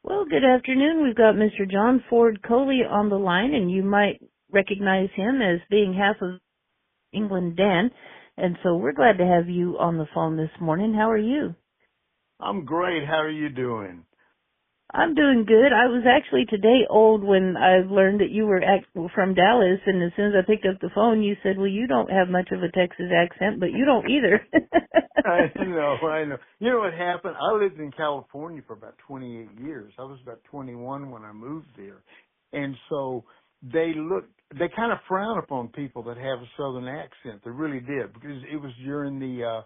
Well, good afternoon. We've got Mr. John Ford Coley on the line, and you might recognize him as being half of England Dan. And so we're glad to have you on the phone this morning. How are you? I'm great. How are you doing? I'm doing good. I was actually today old when I learned that you were from Dallas, and as soon as I picked up the phone, you said, well, you don't have much of a Texas accent, but you don't either. I know. You know what happened? I lived in California for about 28 years. I was about 21 when I moved there. And so they kind of frown upon people that have a Southern accent. They really did, because it was during the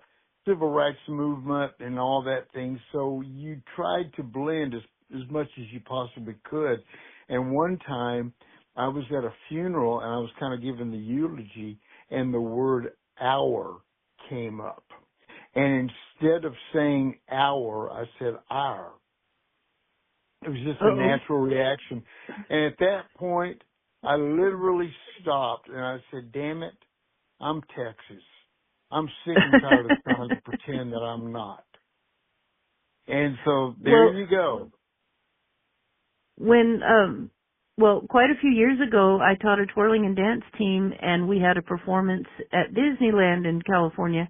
civil rights movement and all that thing. So you tried to blend as much as you possibly could. And one time I was at a funeral and I was kind of giving the eulogy, and the word hour came up. And instead of saying our, I said our. It was just a natural reaction. And at that point, I literally stopped and I said, damn it, I'm Texas. I'm sick and tired of trying to pretend that I'm not. And so there you go. Quite a few years ago, I taught a twirling and dance team, and we had a performance at Disneyland in California.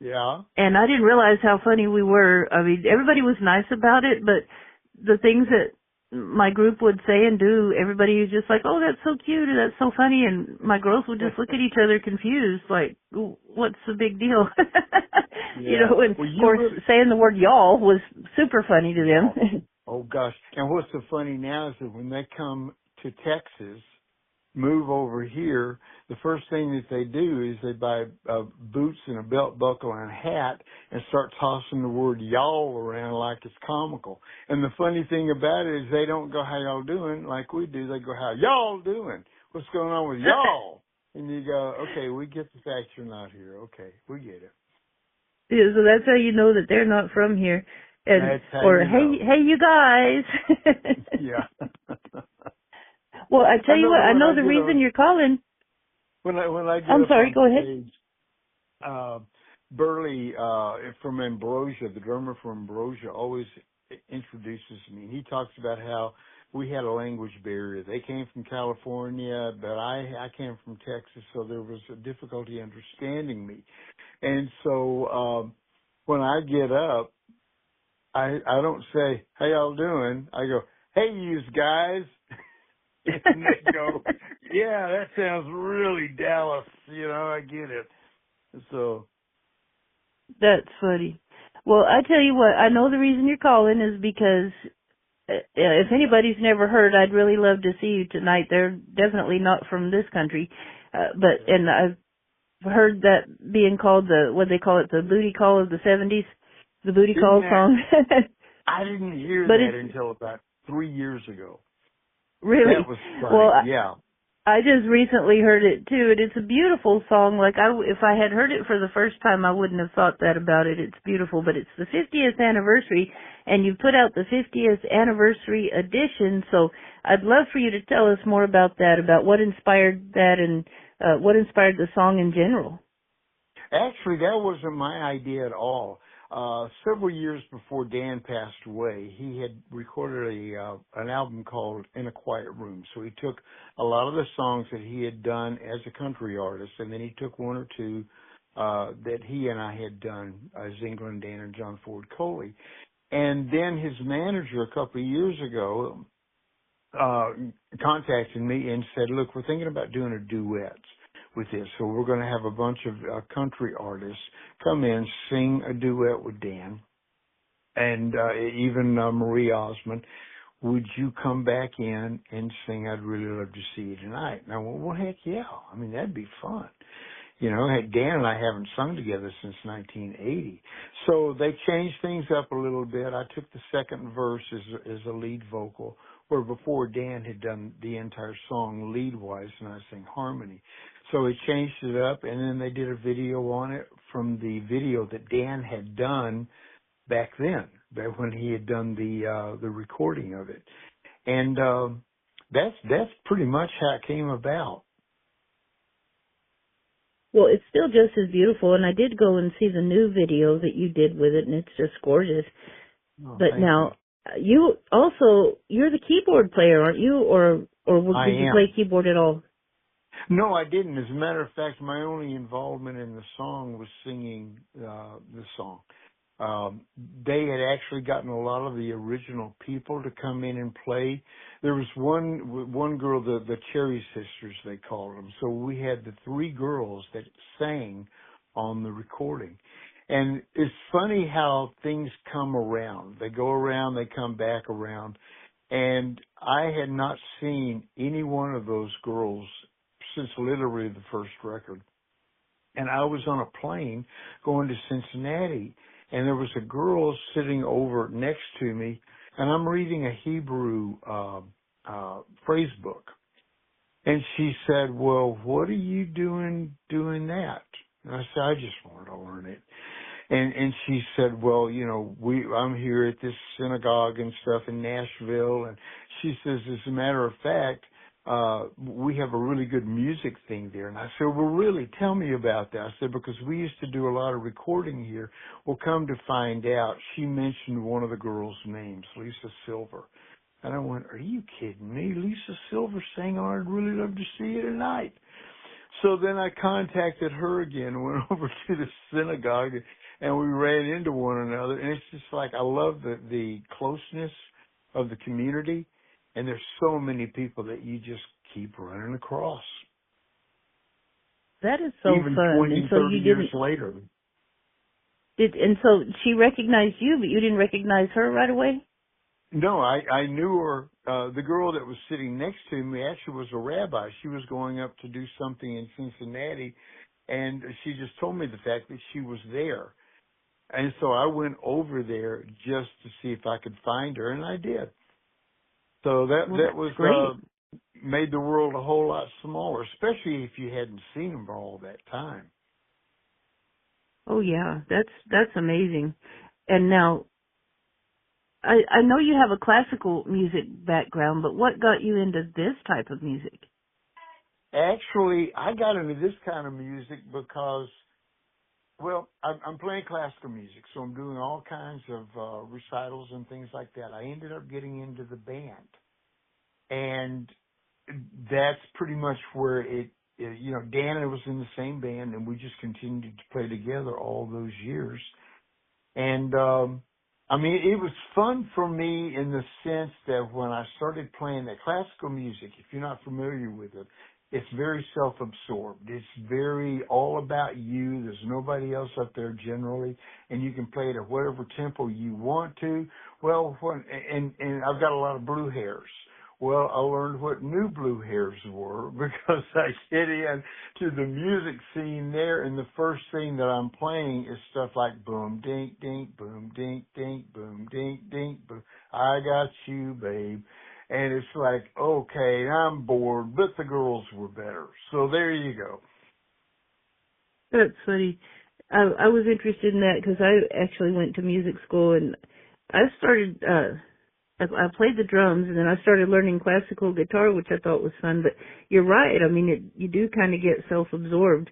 Yeah. And I didn't realize how funny we were. I mean, everybody was nice about it, but the things that my group would say and do, everybody was just like, oh, that's so cute, and that's so funny, and my girls would just look at each other confused, like, what's the big deal? Yeah. You know, and of course, saying the word y'all was super funny to them. Oh, gosh. And what's so funny now is that when they come to Texas, move over here, the first thing that they do is they buy boots and a belt buckle and a hat and start tossing the word y'all around like it's comical. And the funny thing about it is they don't go, how y'all doing, like we do. They go, how y'all doing? What's going on with y'all? And you go, okay, we get the fact you're not here. Okay, we get it. Yeah, so that's how you know that they're not from here. And, or, hey, you guys. Yeah. Well, I tell you what, I know the reason you're calling. When I get I'm sorry, on go ahead. stage, Burley from Ambrosia, the drummer from Ambrosia, always introduces me. He talks about how we had a language barrier. They came from California, but I came from Texas, so there was a difficulty understanding me. And so when I get up, I don't say, how y'all doing? I go, hey, yous guys. And they go, yeah, that sounds really Dallas. You know, I get it. So. That's funny. Well, I tell you what, I know the reason you're calling is because if anybody's never heard, I'd really love to see you tonight. They're definitely not from this country. And I've heard that being called what they call it, the booty call of the 70s, the booty call song. I didn't hear that until about 3 years ago. Really? That was funny. Well, yeah. I just recently heard it too, and it's a beautiful song. Like if I had heard it for the first time, I wouldn't have thought that about it. It's beautiful, but it's the 50th anniversary, and you put out the 50th anniversary edition. So I'd love for you to tell us more about that, about what inspired that, and what inspired the song in general. Actually, that wasn't my idea at all. Several years before Dan passed away, he had recorded an album called In a Quiet Room. So he took a lot of the songs that he had done as a country artist, and then he took one or two that he and I had done as England Dan and John Ford Coley. And then his manager a couple of years ago contacted me and said, look, we're thinking about doing a duet with this. So we're going to have a bunch of country artists come in, sing a duet with Dan, and even Marie Osmond. Would you come back in and sing I'd Really Love to See You Tonight? And I went, well, heck yeah. I mean, that'd be fun. You know, Dan and I haven't sung together since 1980. So they changed things up a little bit. I took the second verse as a lead vocal, where before Dan had done the entire song lead-wise and I sang harmony. So he changed it up, and then they did a video on it from the video that Dan had done back then, back when he had done the recording of it. And that's pretty much how it came about. Well, it's still just as beautiful, and I did go and see the new video that you did with it, and it's just gorgeous. Oh, but now, you're the keyboard player, aren't you? Or I did you am. play keyboard at all? No, I didn't. As a matter of fact, my only involvement in the song was singing the song. They had actually gotten a lot of the original people to come in and play. There was one girl, the Cherry Sisters, they called them. So we had the three girls that sang on the recording. And it's funny how things come around. They go around, they come back around. And I had not seen any one of those girls since literally the first record. And I was on a plane going to Cincinnati, and there was a girl sitting over next to me, and I'm reading a Hebrew phrase book. And she said, "Well, what are you doing that?" And I said, "I just wanted to learn it." And she said, "Well, you know, I'm here at this synagogue and stuff in Nashville." And she says, "As a matter of fact, we have a really good music thing there." And I said, "Well, really, tell me about that." I said, "Because we used to do a lot of recording here. Well, come to find out, she mentioned one of the girls' names, Lisa Silver." And I went, "Are you kidding me? Lisa Silver sang on I'd Really Love to See You Tonight." So then I contacted her again and went over to the synagogue, and we ran into one another. And it's just like, I love the closeness of the community. And there's so many people that you just keep running across. That is so Even fun. 20, And so 30 you years didn't later. and so she recognized you, but you didn't recognize her right away? No, I knew her. The girl that was sitting next to me actually was a rabbi. She was going up to do something in Cincinnati, and she just told me the fact that she was there. And so I went over there just to see if I could find her, and I did. So that was great. made the world a whole lot smaller, especially if you hadn't seen them for all that time. Oh yeah, that's amazing. And now, I know you have a classical music background, but what got you into this type of music? Actually, I got into this kind of music because, well, I'm playing classical music, so I'm doing all kinds of recitals and things like that. I ended up getting into the band, and that's pretty much where you know, Dan and I was in the same band, and we just continued to play together all those years. And I mean, it was fun for me in the sense that when I started playing that classical music, if you're not familiar with it, it's very self-absorbed. It's very all about you. There's nobody else up there generally, and you can play it at whatever tempo you want to. Well, and I've got a lot of blue hairs. Well, I learned what new blue hairs were because I get in to the music scene there, and the first thing that I'm playing is stuff like boom, dink, dink, boom, dink, dink, boom, dink, dink, boom. I got you, babe. And it's like, okay, I'm bored, but the girls were better. So there you go. That's funny. I was interested in that because I actually went to music school, and I started, I played the drums, and then I started learning classical guitar, which I thought was fun. But you're right. I mean, you do kind of get self-absorbed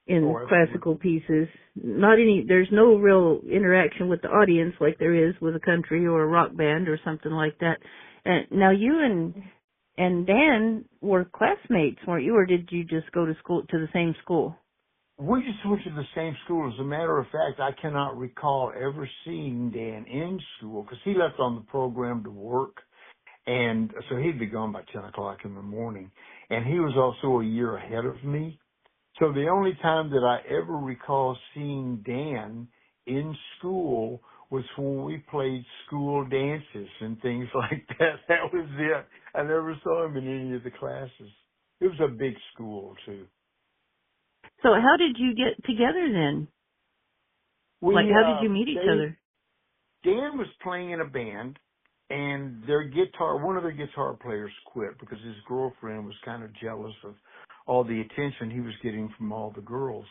in classical pieces. There's no real interaction with the audience like there is with a country or a rock band or something like that. And now you and Dan were classmates, weren't you? Or did you just go to the same school? We just went to the same school. As a matter of fact, I cannot recall ever seeing Dan in school because he left on the program to work. And so he'd be gone by 10 o'clock in the morning. And he was also a year ahead of me. So the only time that I ever recall seeing Dan in school was when we played school dances and things like that. That was it. I never saw him in any of the classes. It was a big school too. So how did you get together then? How did you meet each other? Dan was playing in a band, and one of their guitar players quit because his girlfriend was kind of jealous of all the attention he was getting from all the girls.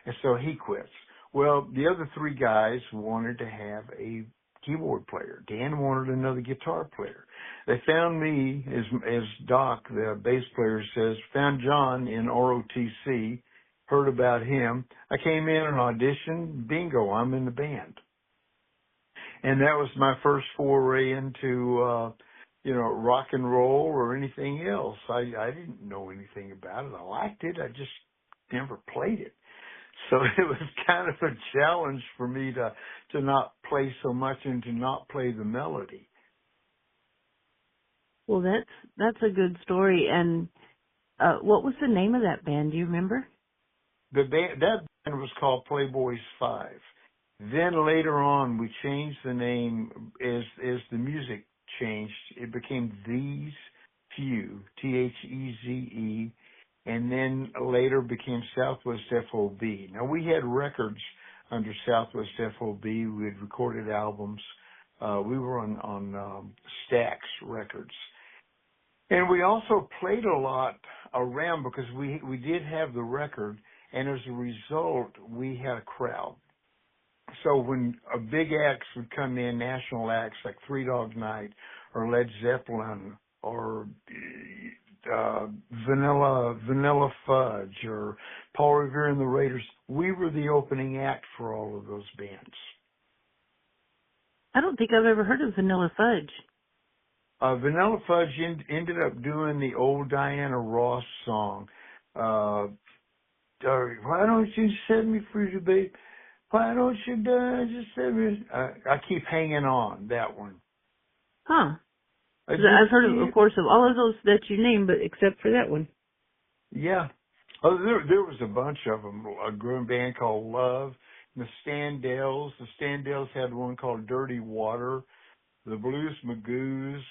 And so he quits. Well, the other three guys wanted to have a keyboard player. Dan wanted another guitar player. They found me, as Doc, the bass player, says, found John in ROTC, heard about him. I came in and auditioned. Bingo, I'm in the band. And that was my first foray into, rock and roll or anything else. I didn't know anything about it. I liked it. I just never played it. So it was kind of a challenge for me to not play so much and to not play the melody. Well, that's a good story. And what was the name of that band? Do you remember? That band was called Playboys 5. Then later on, we changed the name as the music changed. It became These Few, Theze, and then later became Southwest FOB. Now, we had records under Southwest FOB. We had recorded albums. We were on Stax Records. And we also played a lot around because we did have the record, and as a result, we had a crowd. So when a big acts would come in, national acts like Three Dog Night or Led Zeppelin or Vanilla Fudge or Paul Revere and the Raiders, we were the opening act for all of those bands. I don't think I've ever heard of Vanilla Fudge. Vanilla Fudge ended up doing the old Diana Ross song. Why don't you set me free, babe? Why don't you just set me? I keep hanging on, that one. Huh. I've heard, of course, of all of those that you named, but except for that one. Yeah. Oh, there was a bunch of them. A growing band called Love. The Standells. The Standells had one called Dirty Water. The Blues Magoos.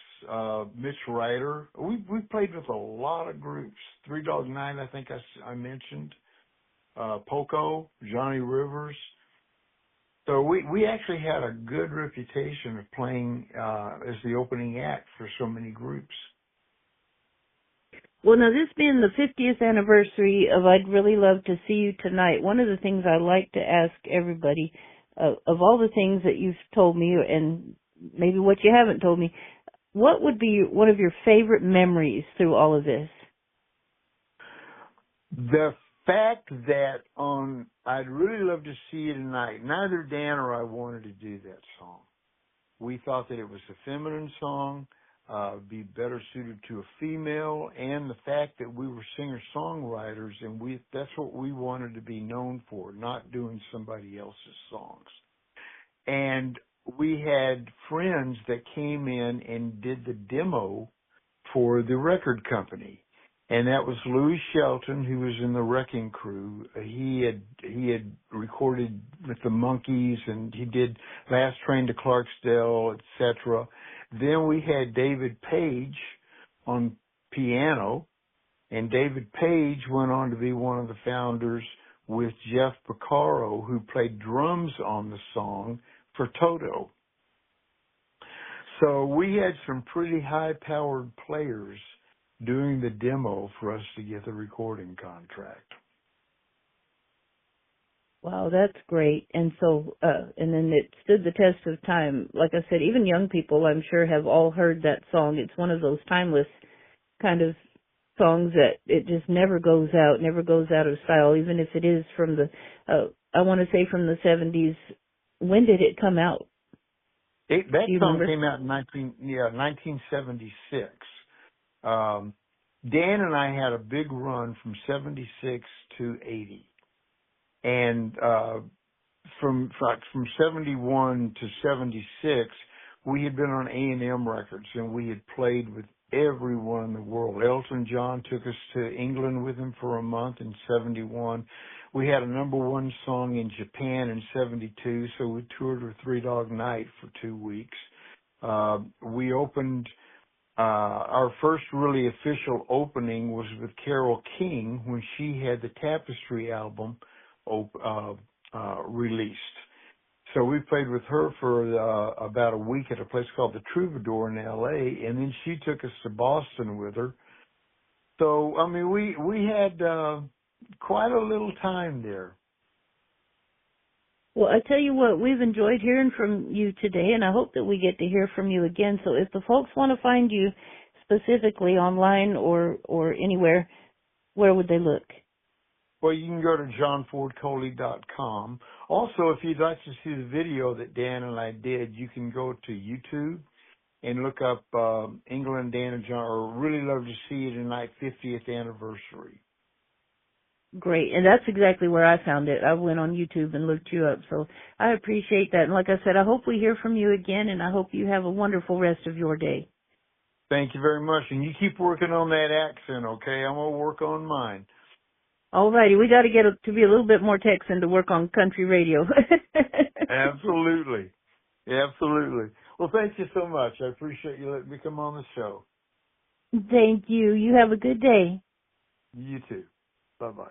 Mitch Ryder. We played with a lot of groups. Three Dog Night, I think I mentioned. Poco, Johnny Rivers. So we actually had a good reputation of playing as the opening act for so many groups. Well, now this being the 50th anniversary of I'd Really Love to See You Tonight, one of the things I like to ask everybody, of all the things that you've told me and maybe what you haven't told me, what would be one of your favorite memories through all of this? The fact that on I'd Really Love to See You Tonight, neither Dan or I wanted to do that song. We thought that it was a feminine song, be better suited to a female, and the fact that we were singer-songwriters, and that's what we wanted to be known for, not doing somebody else's songs. And we had friends that came in and did the demo for the record company. And that was Louis Shelton, who was in the Wrecking Crew. He had recorded with the Monkees, and he did Last Train to Clarksdale, etc. Then we had David Page on piano, and David Page went on to be one of the founders with Jeff Porcaro, who played drums on the song for Toto. So we had some pretty high-powered players doing the demo for us to get the recording contract. Wow, that's great. And so, and then it stood the test of time. Like I said, even young people, I'm sure, have all heard that song. It's one of those timeless kind of songs that it just never goes out of style, even if it is from the, I want to say from the 70s. When did it come out? That song came out in 1976. Dan and I had a big run from 76 to 80. And from 71 to 76, we had been on A&M Records, and we had played with everyone in the world. Elton John took us to England with him for a month in 71. We had a #1 song in Japan in 72, so we toured with Three Dog Night for 2 weeks. We opened... our first really official opening was with Carole King when she had the Tapestry album released. So we played with her for about a week at a place called the Troubadour in L.A., and then she took us to Boston with her. So, I mean, we had quite a little time there. Well, I tell you what, we've enjoyed hearing from you today, and I hope that we get to hear from you again. So if the folks want to find you specifically online or anywhere, where would they look? Well, you can go to johnfordcoley.com, Also, if you'd like to see the video that Dan and I did, you can go to YouTube and look up England, Dan and John. Or really love to see you tonight, 50th anniversary. Great. And that's exactly where I found it. I went on YouTube and looked you up. So I appreciate that. And like I said, I hope we hear from you again, and I hope you have a wonderful rest of your day. Thank you very much. And you keep working on that accent, okay? I'm going to work on mine. All righty. We got to get to be a little bit more Texan to work on country radio. Absolutely. Absolutely. Well, thank you so much. I appreciate you letting me come on the show. Thank you. You have a good day. You too. Bye-bye.